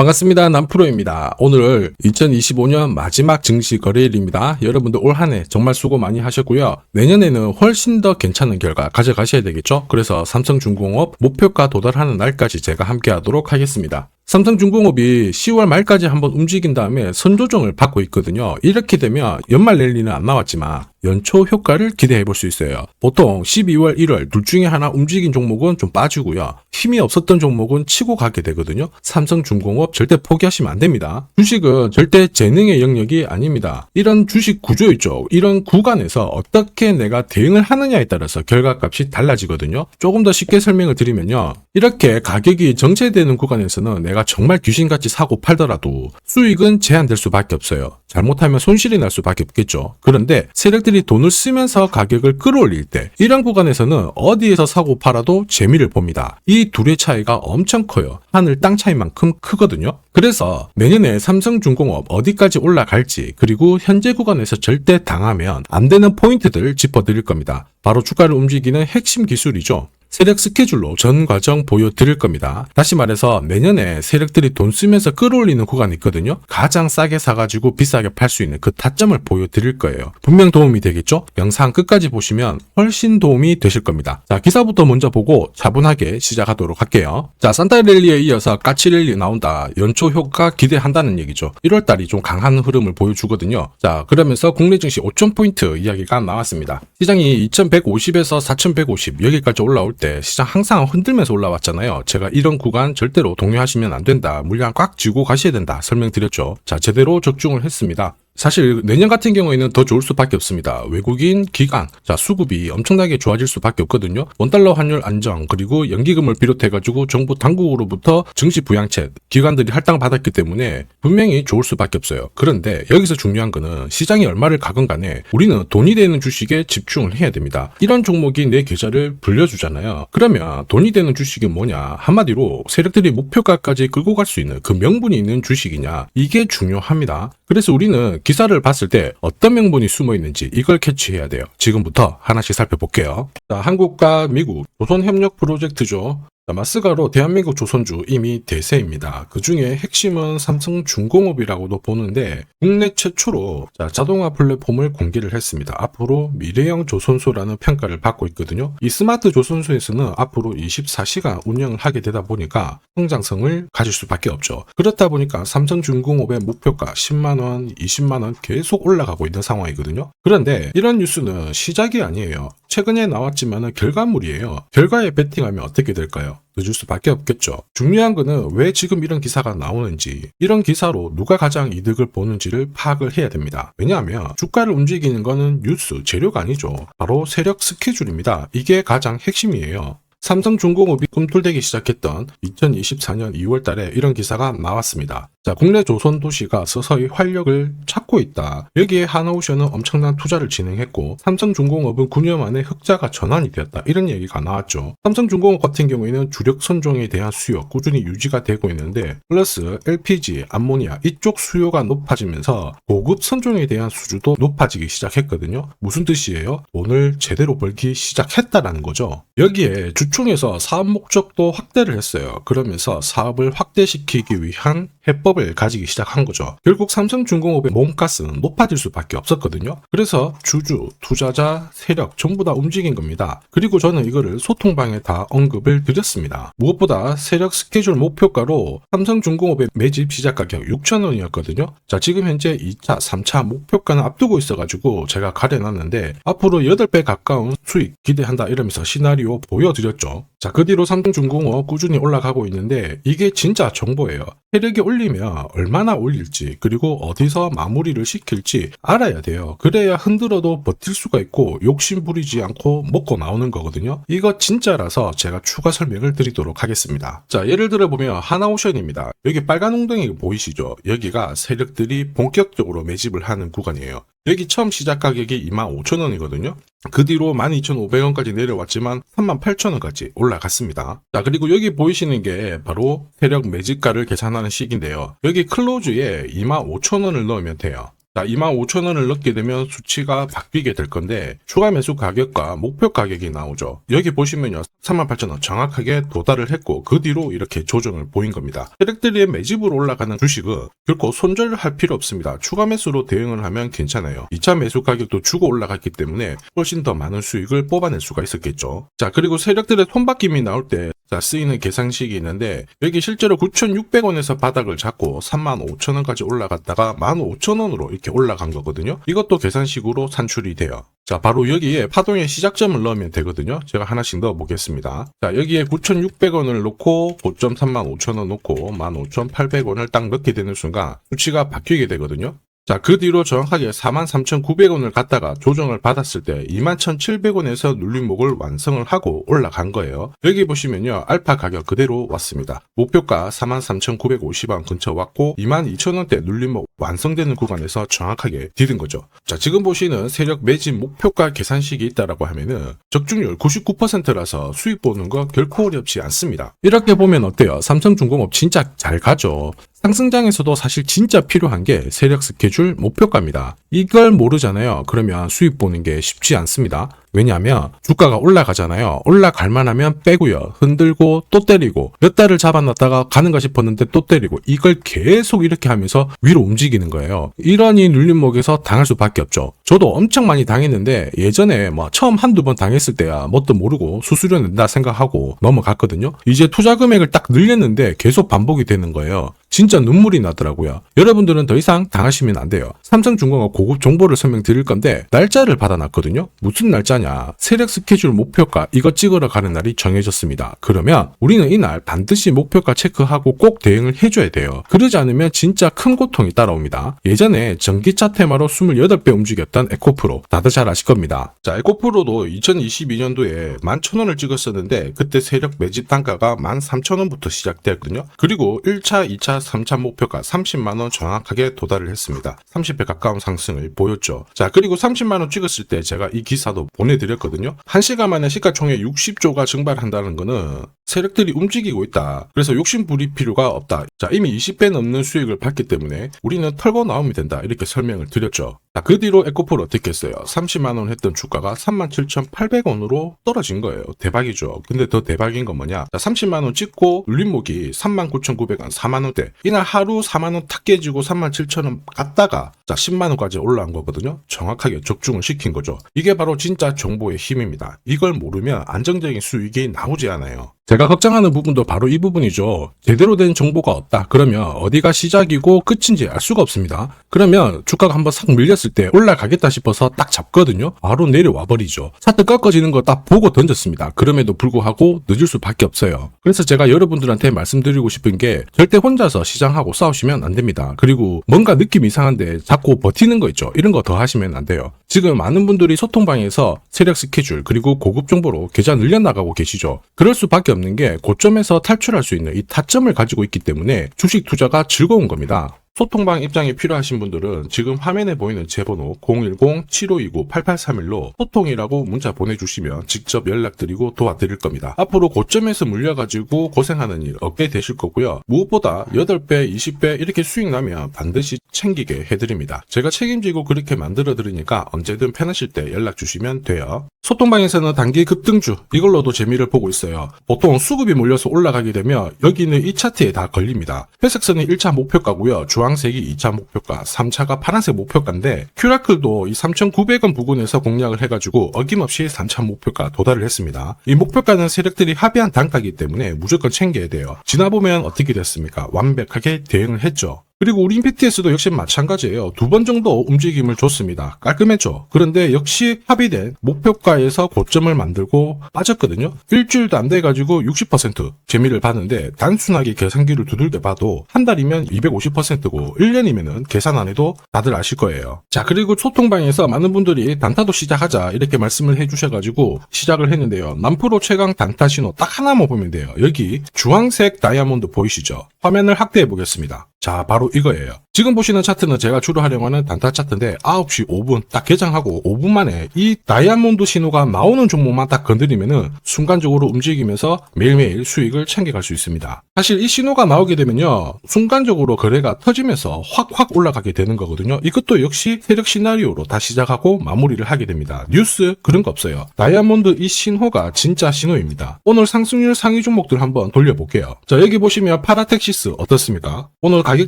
반갑습니다. 남프로입니다. 오늘 2025년 마지막 증시 거래일입니다. 여러분들 올 한 해 정말 수고 많이 하셨고요. 내년에는 훨씬 더 괜찮은 결과 가져가셔야 되겠죠? 그래서 삼성중공업 목표가 도달하는 날까지 제가 함께 하도록 하겠습니다. 삼성중공업이 10월 말까지 한번 움직인 다음에 선조정을 받고 있거든요. 이렇게 되면 연말 랠리는 안 나왔지만 연초 효과를 기대해 볼 수 있어요. 보통 12월, 1월 둘 중에 하나 움직인 종목은 좀 빠지고요. 힘이 없었던 종목은 치고 가게 되거든요. 삼성중공업 절대 포기하시면 안 됩니다. 주식은 절대 재능의 영역이 아닙니다. 이런 주식 구조 있죠. 이런 구간에서 어떻게 내가 대응을 하느냐에 따라서 결과값이 달라지거든요. 조금 더 쉽게 설명을 드리면요. 이렇게 가격이 정체되는 구간에서는 내가 정말 귀신같이 사고 팔더라도 수익은 제한될 수밖에 없어요. 잘못하면 손실이 날 수밖에 없겠죠. 그런데 세력들이 돈을 쓰면서 가격을 끌어올릴 때 이런 구간에서는 어디에서 사고 팔아도 재미를 봅니다. 이 둘의 차이가 엄청 커요. 하늘 땅 차이만큼 크거든요. 그래서 내년에 삼성중공업 어디까지 올라갈지 그리고 현재 구간에서 절대 당하면 안 되는 포인트들을 짚어드릴 겁니다. 바로 주가를 움직이는 핵심 기술이죠. 세력 스케줄로 전 과정 보여드릴 겁니다. 다시 말해서 내년에 세력들이 돈 쓰면서 끌어올리는 구간이 있거든요. 가장 싸게 사가지고 비싸게 팔 수 있는 그 타점을 보여드릴 거예요. 분명 도움이 되겠죠? 영상 끝까지 보시면 훨씬 도움이 되실 겁니다. 자, 기사부터 먼저 보고 차분하게 시작하도록 할게요. 자, 산타랠리에 이어서 까치랠리 나온다. 연초 효과 기대한다는 얘기죠. 1월달이 좀 강한 흐름을 보여주거든요. 자, 그러면서 국내 증시 5,000포인트 이야기가 나왔습니다. 시장이 2,150에서 4,150 여기까지 올라올 때 시장 항상 흔들면서 올라왔잖아요. 제가 이런 구간 절대로 동요하시면 안 된다. 물량 꽉 쥐고 가셔야 된다. 설명드렸죠. 자, 제대로 적중을 했습니다. 사실 내년 같은 경우에는 더 좋을 수밖에 없습니다. 외국인 기관, 자 수급이 엄청나게 좋아질 수밖에 없거든요. 원달러 환율 안정 그리고 연기금을 비롯해가지고 정부 당국으로부터 증시 부양책 기관들이 할당받았기 때문에 분명히 좋을 수밖에 없어요. 그런데 여기서 중요한 거는 시장이 얼마를 가건 간에 우리는 돈이 되는 주식에 집중을 해야 됩니다. 이런 종목이 내 계좌를 불려주잖아요. 그러면 돈이 되는 주식이 뭐냐? 한마디로 세력들이 목표가까지 끌고 갈 수 있는 그 명분이 있는 주식이냐? 이게 중요합니다. 그래서 우리는 기사를 봤을 때 어떤 명분이 숨어 있는지 이걸 캐치해야 돼요. 지금부터 하나씩 살펴볼게요. 자, 한국과 미국 조선협력 프로젝트죠. 마스가로 대한민국 조선주 이미 대세입니다. 그 중에 핵심은 삼성중공업이라고도 보는데 국내 최초로 자동화 플랫폼을 공개를 했습니다. 앞으로 미래형 조선소라는 평가를 받고 있거든요. 이 스마트 조선소에서는 앞으로 24시간 운영을 하게 되다 보니까 성장성을 가질 수밖에 없죠. 그렇다 보니까 삼성중공업의 목표가 10만원, 20만원 계속 올라가고 있는 상황이거든요. 그런데 이런 뉴스는 시작이 아니에요. 최근에 나왔지만 결과물이에요. 결과에 베팅하면 어떻게 될까요? 늦을 수밖에 없겠죠. 중요한 거는 왜 지금 이런 기사가 나오는지, 이런 기사로 누가 가장 이득을 보는지를 파악을 해야 됩니다. 왜냐하면 주가를 움직이는 거는 뉴스, 재료가 아니죠. 바로 세력 스케줄입니다. 이게 가장 핵심이에요. 삼성중공업이 꿈틀대기 시작했던 2024년 2월 달에 이런 기사가 나왔습니다. 자, 국내 조선 도시가 서서히 활력을 찾고 있다. 여기에 하나오션은 엄청난 투자를 진행했고 삼성중공업은 9년 만에 흑자가 전환이 되었다. 이런 얘기가 나왔죠. 삼성중공업 같은 경우에는 주력 선종에 대한 수요 꾸준히 유지가 되고 있는데 플러스 LPG, 암모니아 이쪽 수요가 높아지면서 고급 선종에 대한 수주도 높아지기 시작했거든요. 무슨 뜻이에요? 돈을 제대로 벌기 시작했다라는 거죠. 여기에 주총에서 사업 목적도 확대를 했어요. 그러면서 사업을 확대시키기 위한 해법을 가지기 시작한 거죠. 결국 삼성중공업의 몸값은 높아질 수밖에 없었거든요. 그래서 주주, 투자자, 세력 전부 다 움직인 겁니다. 그리고 저는 이거를 소통방에 다 언급을 드렸습니다. 무엇보다 세력 스케줄 목표가로 삼성중공업의 매집 시작 가격 6,000원이었거든요. 자, 지금 현재 2차, 3차 목표가는 앞두고 있어가지고 제가 가려놨는데 앞으로 8배 가까운 수익 기대한다 이러면서 시나리오 보여드렸죠. 자, 그 뒤로 삼성중공업 꾸준히 올라가고 있는데 이게 진짜 정보예요. 세력이 올리면 얼마나 올릴지 그리고 어디서 마무리를 시킬지 알아야 돼요. 그래야 흔들어도 버틸 수가 있고 욕심 부리지 않고 먹고 나오는 거거든요. 이거 진짜라서 제가 추가 설명을 드리도록 하겠습니다. 자, 예를 들어 보면 하나오션입니다. 여기 빨간 웅덩이 보이시죠? 여기가 세력들이 본격적으로 매집을 하는 구간이에요. 여기 처음 시작 가격이 25,000원이거든요. 그 뒤로 12,500원까지 내려왔지만 38,000원까지 올라갔습니다. 자, 그리고 여기 보이시는 게 바로 세력 매집가를 계산하는 식인데요. 여기 클로즈에 25,000원을 넣으면 돼요. 자, 25,000원을 넣게 되면 수치가 바뀌게 될 건데 추가 매수 가격과 목표 가격이 나오죠. 여기 보시면요. 38,000원 정확하게 도달을 했고 그 뒤로 이렇게 조정을 보인 겁니다. 세력들이 매집으로 올라가는 주식은 결코 손절할 필요 없습니다. 추가 매수로 대응을 하면 괜찮아요. 2차 매수 가격도 주고 올라갔기 때문에 훨씬 더 많은 수익을 뽑아낼 수가 있었겠죠. 자, 그리고 세력들의 손바뀜이 나올 때 쓰이는 계산식이 있는데 여기 실제로 9,600원에서 바닥을 잡고 35,000원까지 올라갔다가 15,000원으로 이렇게 올라간 거거든요. 이것도 계산식으로 산출이 돼요. 자, 바로 여기에 파동의 시작점을 넣으면 되거든요. 제가 하나씩 넣어 보겠습니다. 자, 여기에 9,600원을 놓고 고점 35,000원 놓고 15,800원을 딱 넣게 되는 순간 수치가 바뀌게 되거든요. 자, 그 뒤로 정확하게 43,900원을 갖다가 조정을 받았을 때 21,700원에서 눌림목을 완성을 하고 올라간 거예요. 여기 보시면요. 알파 가격 그대로 왔습니다. 목표가 43,950원 근처 왔고 22,000원대 눌림목 완성되는 구간에서 정확하게 디딘 거죠. 자, 지금 보시는 세력 매집 목표가 계산식이 있다라고 하면은 적중률 99%라서 수익 보는 거 결코 어렵지 않습니다. 이렇게 보면 어때요? 삼성중공업 진짜 잘 가죠. 상승장에서도 사실 진짜 필요한 게 세력 스케줄 목표가입니다. 이걸 모르잖아요. 그러면 수익 보는 게 쉽지 않습니다. 왜냐하면 주가가 올라가잖아요. 올라갈만 하면 빼고요. 흔들고 또 때리고 몇 달을 잡아놨다가 가는가 싶었는데 또 때리고 이걸 계속 이렇게 하면서 위로 움직이는 거예요. 이러니 눌림목에서 당할 수밖에 없죠. 저도 엄청 많이 당했는데 예전에 처음 한두 번 당했을 때야 뭣도 모르고 수수료 낸다 생각하고 넘어갔거든요. 이제 투자 금액을 딱 늘렸는데 계속 반복이 되는 거예요. 진짜 눈물이 나더라고요. 여러분들은 더 이상 당하시면 안 돼요. 삼성중공업 고급 정보를 설명드릴 건데 날짜를 받아놨거든요. 무슨 날짜냐? 세력 스케줄 목표가 이거 찍으러 가는 날이 정해졌습니다. 그러면 우리는 이날 반드시 목표가 체크하고 꼭 대응을 해줘야 돼요. 그러지 않으면 진짜 큰 고통이 따라옵니다. 예전에 전기차 테마로 28배 움직였던 에코프로 다들 잘 아실 겁니다. 자, 에코프로도 2022년도에 11,000원을 찍었었는데 그때 세력 매집 단가가 13,000원부터 시작되었거든요. 그리고 1차, 2차, 3차 목표가 30만원 정확하게 도달을 했습니다. 30배 가까운 상승을 보였죠. 자, 그리고 30만원 찍었을 때 제가 이 기사도 보내드렸거든요. 1시간 만에 시가총액 60조가 증발한다는 거는 세력들이 움직이고 있다. 그래서 욕심 부릴 필요가 없다. 자, 이미 20배 넘는 수익을 받기 때문에 우리는 털고 나오면 된다. 이렇게 설명을 드렸죠. 자, 그 뒤로 에코프로 어떻게 했어요? 30만원 했던 주가가 37,800원으로 떨어진 거예요. 대박이죠. 근데 더 대박인 건 뭐냐? 자, 30만원 찍고 눌림목이 39,900원, 4만원대. 이날 하루 4만원 탁 깨지고 37,000원 갔다가 자, 10만원까지 올라온 거거든요. 정확하게 적중을 시킨 거죠. 이게 바로 진짜 정보의 힘입니다. 이걸 모르면 안정적인 수익이 나오지 않아요. 제가 걱정하는 부분도 바로 이 부분이죠. 제대로 된 정보가 없다. 그러면 어디가 시작이고 끝인지 알 수가 없습니다. 그러면 주가가 한번 싹 밀렸을 때 올라가겠다 싶어서 딱 잡거든요. 바로 내려와 버리죠. 차트 꺾어지는 거 딱 보고 던졌습니다. 그럼에도 불구하고 늦을 수밖에 없어요. 그래서 제가 여러분들한테 말씀드리고 싶은 게 절대 혼자서 시장하고 싸우시면 안 됩니다. 그리고 뭔가 느낌 이상한데 자꾸 버티는 거 있죠. 이런 거 더 하시면 안 돼요. 지금 많은 분들이 소통방에서 세력 스케줄 그리고 고급 정보로 계좌 늘려나가고 계시죠. 그럴 수밖에 없는 게 고점에서 탈출할 수 있는 이 타점을 가지고 있기 때문에 주식 투자가 즐거운 겁니다. 소통방 입장이 필요하신 분들은 지금 화면에 보이는 제 번호 010-7529-8831로 소통이라고 문자 보내주시면 직접 연락드리고 도와드릴 겁니다. 앞으로 고점에서 물려가지고 고생하는 일 없게 되실 거고요. 무엇보다 8배, 20배 이렇게 수익 나면 반드시 챙기게 해드립니다. 제가 책임지고 그렇게 만들어드리니까 언제든 편하실 때 연락 주시면 돼요. 소통방에서는 단기 급등주 이걸로도 재미를 보고 있어요. 보통 수급이 몰려서 올라가게 되면 여기는 이 차트에 다 걸립니다. 회색선이 1차 목표가고요. 주황색이 2차 목표가, 3차가 파란색 목표가인데 큐라클도 이 3,900원 부근에서 공략을 해가지고 어김없이 3차 목표가 도달을 했습니다. 이 목표가는 세력들이 합의한 단가이기 때문에 무조건 챙겨야 돼요. 지나보면 어떻게 됐습니까? 완벽하게 대응을 했죠. 그리고 우리 임팩트에서도 역시 마찬가지예요. 2번 정도 움직임을 줬습니다. 깔끔했죠. 그런데 역시 합의된 목표가에서 고점을 만들고 빠졌거든요. 일주일도 안 돼가지고 60% 재미를 봤는데 단순하게 계산기를 두들겨 봐도 한 달이면 250%고 1년이면은 계산 안 해도 다들 아실 거예요. 자, 그리고 소통방에서 많은 분들이 단타도 시작하자 이렇게 말씀을 해주셔가지고 시작을 했는데요. 남프로 최강 단타 신호 딱 하나만 보면 돼요. 여기 주황색 다이아몬드 보이시죠? 화면을 확대해 보겠습니다. 자, 바로 이거예요. 지금 보시는 차트는 제가 주로 활용하는 단타 차트인데 9시 5분 딱 개장하고 5분 만에 이 다이아몬드 신호가 나오는 종목만 딱 건드리면은 순간적으로 움직이면서 매일매일 수익을 챙겨갈 수 있습니다. 사실 이 신호가 나오게 되면요, 순간적으로 거래가 터지면서 확 올라가게 되는 거거든요. 이것도 역시 세력 시나리오로 다 시작하고 마무리를 하게 됩니다. 뉴스 그런 거 없어요. 다이아몬드 이 신호가 진짜 신호입니다. 오늘 상승률 상위 종목들 한번 돌려볼게요. 자, 여기 보시면 파라텍시스 어떻습니까? 오늘 가격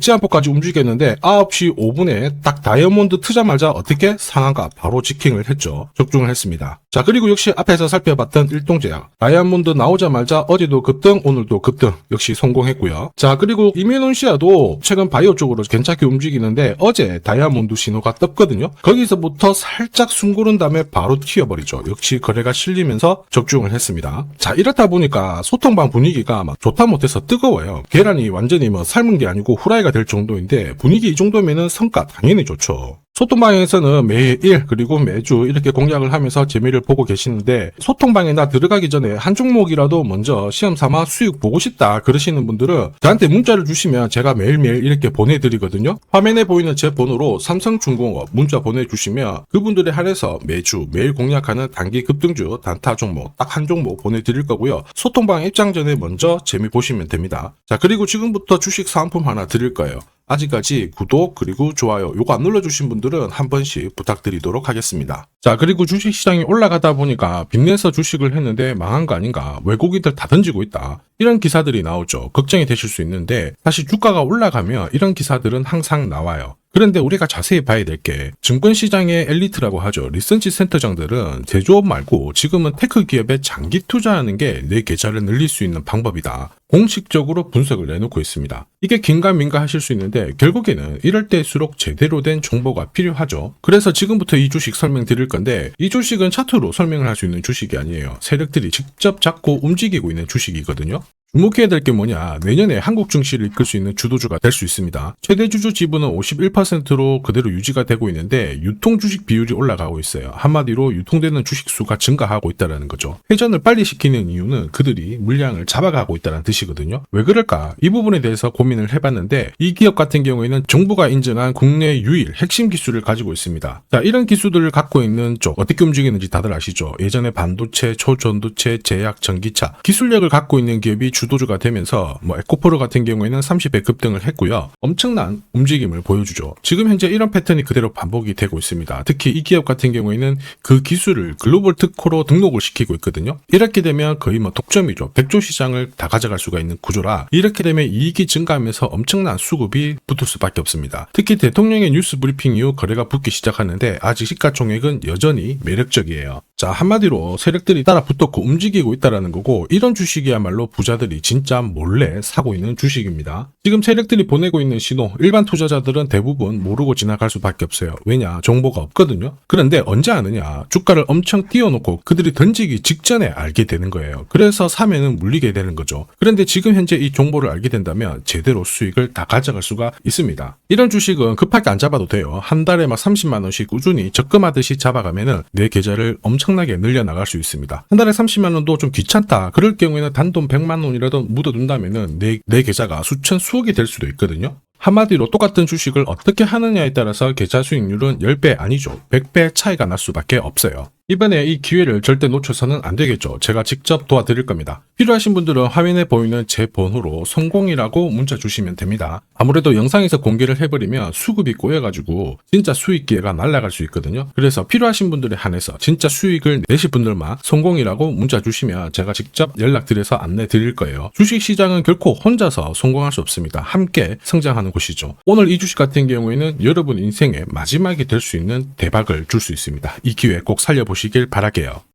제한폭까지 움직였는데 9시 5분에 딱 다이아몬드 트자마자 어떻게 상한가 바로 지킹을 했죠. 적중을 했습니다. 자, 그리고 역시 앞에서 살펴봤던 일동제약 다이아몬드 나오자마자 어제도 급등 오늘도 급등 역시 성공했고요. 자, 그리고 이뮤논시아도 최근 바이오 쪽으로 괜찮게 움직이는데 어제 다이아몬드 신호가 떴거든요. 거기서부터 살짝 숨고른 다음에 바로 튀어버리죠. 역시 거래가 실리면서 적중을 했습니다. 자, 이렇다 보니까 소통방 분위기가 막 좋다 못해서 뜨거워요. 계란이 완전히 뭐 삶은 게 아니고 후라이가 될 정도인데 분위기 이 정도면은 성과 당연히 좋죠. 소통방에서는 매일 그리고 매주 이렇게 공략을 하면서 재미를 보고 계시는데 소통방에 나 들어가기 전에 한 종목이라도 먼저 시험 삼아 수익 보고 싶다 그러시는 분들은 저한테 문자를 주시면 제가 매일매일 이렇게 보내드리거든요. 화면에 보이는 제 번호로 삼성중공업 문자 보내주시면 그분들에 한해서 매주 매일 공략하는 단기 급등주 단타 종목 딱 한 종목 보내드릴 거고요. 소통방 입장 전에 먼저 재미 보시면 됩니다. 자, 그리고 지금부터 주식 사은품 하나 드릴 거예요. 아직까지 구독 그리고 좋아요 요거 안 눌러주신 분들은 한 번씩 부탁드리도록 하겠습니다. 자, 그리고 주식시장이 올라가다 보니까 빚내서 주식을 했는데 망한 거 아닌가, 외국인들 다 던지고 있다, 이런 기사들이 나오죠. 걱정이 되실 수 있는데 사실 주가가 올라가면 이런 기사들은 항상 나와요. 그런데 우리가 자세히 봐야 될 게 증권시장의 엘리트라고 하죠. 리서치 센터장들은 제조업 말고 지금은 테크 기업에 장기 투자하는 게 내 계좌를 늘릴 수 있는 방법이다. 공식적으로 분석을 내놓고 있습니다. 이게 긴가민가 하실 수 있는데 결국에는 이럴 때일수록 제대로 된 정보가 필요하죠. 그래서 지금부터 이 주식 설명드릴 건데 이 주식은 차트로 설명을 할 수 있는 주식이 아니에요. 세력들이 직접 잡고 움직이고 있는 주식이거든요. 주목해야 될 게 뭐냐, 내년에 한국 증시를 이끌 수 있는 주도주가 될 수 있습니다. 최대 주주 지분은 51%로 그대로 유지가 되고 있는데 유통 주식 비율이 올라가고 있어요. 한마디로 유통되는 주식 수가 증가하고 있다는 거죠. 회전을 빨리 시키는 이유는 그들이 물량을 잡아가고 있다는 뜻이거든요. 왜 그럴까? 이 부분에 대해서 고민을 해봤는데 이 기업 같은 경우에는 정부가 인정한 국내 유일 핵심 기술을 가지고 있습니다. 자, 이런 기술들을 갖고 있는 쪽 어떻게 움직이는지 다들 아시죠? 예전에 반도체, 초전도체, 제약, 전기차 기술력을 갖고 있는 기업이 주도주가 되면서 에코프로 같은 경우에는 30배 급등을 했고요. 엄청난 움직임을 보여주죠. 지금 현재 이런 패턴이 그대로 반복이 되고 있습니다. 특히 이 기업 같은 경우에는 그 기술을 글로벌 특허로 등록을 시키고 있거든요. 이렇게 되면 거의 독점이죠. 100조 시장을 다 가져갈 수가 있는 구조라 이렇게 되면 이익이 증가하면서 엄청난 수급이 붙을 수밖에 없습니다. 특히 대통령의 뉴스 브리핑 이후 거래가 붙기 시작하는데 아직 시가총액은 여전히 매력적이에요. 자, 한마디로 세력들이 따라 붙었고 움직이고 있다는 거고 이런 주식이야말로 부자들이 진짜 몰래 사고 있는 주식입니다. 지금 세력들이 보내고 있는 신호 일반 투자자들은 대부분 모르고 지나갈 수밖에 없어요. 왜냐? 정보가 없거든요. 그런데 언제 아느냐? 주가를 엄청 띄워놓고 그들이 던지기 직전에 알게 되는 거예요. 그래서 사면은 물리게 되는 거죠. 그런데 지금 현재 이 정보를 알게 된다면 제대로 수익을 다 가져갈 수가 있습니다. 이런 주식은 급하게 안 잡아도 돼요. 한 달에 30만 원씩 꾸준히 적금하듯이 잡아가면은 내 계좌를 엄청나게 늘려나갈 수 있습니다. 한 달에 30만 원도 좀 귀찮다. 그럴 경우에는 단돈 100만 원이라도 묻어둔다면은 내 계좌가 수천 수억이 될 수도 있거든요. 한마디로 똑같은 주식을 어떻게 하느냐에 따라서 계좌 수익률은 10배 아니죠. 100배 차이가 날 수밖에 없어요. 이번에 이 기회를 절대 놓쳐서는 안 되겠죠. 제가 직접 도와드릴 겁니다. 필요하신 분들은 화면에 보이는 제 번호로 성공이라고 문자 주시면 됩니다. 아무래도 영상에서 공개를 해버리면 수급이 꼬여가지고 진짜 수익 기회가 날아갈 수 있거든요. 그래서 필요하신 분들에 한해서 진짜 수익을 내실 분들만 성공이라고 문자 주시면 제가 직접 연락드려서 안내 드릴 거예요. 주식시장은 결코 혼자서 성공할 수 없습니다. 함께 성장하는 곳이죠. 오늘 이 주식 같은 경우에는 여러분 인생의 마지막이 될 수 있는 대박을 줄 수 있습니다. 이 기회 꼭 살려보시길 바랄게요.